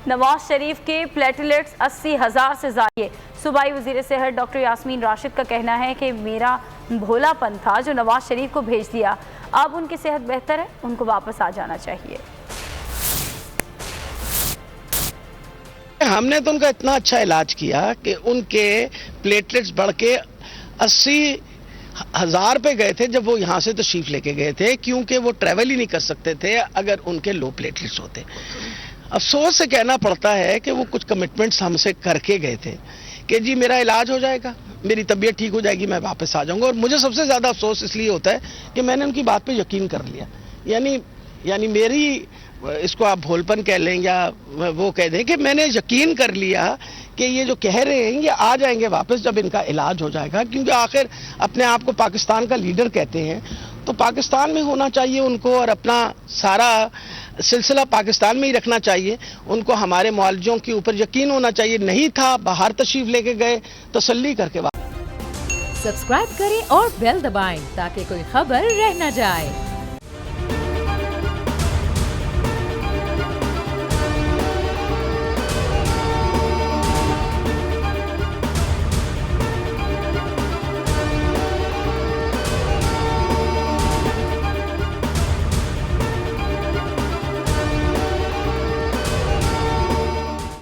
नवाज शरीफ के प्लेटलेट्स 80,000 से ज़ायद। सूबाई वज़ीर सेहत डॉक्टर यास्मीन राशिद का कहना है कि मेरा भोलापन था जो नवाज शरीफ को भेज दिया। अब उनकी सेहत बेहतर है, उनको वापस आ जाना चाहिए। हमने तो उनका इतना अच्छा इलाज किया कि उनके प्लेटलेट्स बढ़ के 80,000 पे गए थे जब वो यहाँ से तशरीफ लेके गए थे, क्योंकि वो ट्रैवल ही नहीं कर सकते थे अगर उनके लो प्लेटलेट्स होते। अफसोस से कहना पड़ता है कि वो कुछ कमिटमेंट्स हमसे करके गए थे कि जी मेरा इलाज हो जाएगा, मेरी तबीयत ठीक हो जाएगी, मैं वापस आ जाऊंगा। और मुझे सबसे ज़्यादा अफसोस इसलिए होता है कि मैंने उनकी बात पे यकीन कर लिया। यानी मेरी, इसको आप भोलपन कह लें या वो कह दें कि मैंने यकीन कर लिया कि ये जो कह रहे हैं ये आ जाएंगे वापस जब इनका इलाज हो जाएगा, क्योंकि आखिर अपने आप को पाकिस्तान का लीडर कहते हैं तो पाकिस्तान में होना चाहिए उनको और अपना सारा सिलसिला पाकिस्तान में ही रखना चाहिए। उनको हमारे मुआलजों के ऊपर यकीन होना चाहिए। नहीं था, बाहर तशरीफ लेके गए, तसल्ली करके। सब्सक्राइब करें और बेल दबाएं ताकि कोई खबर रह न जाए।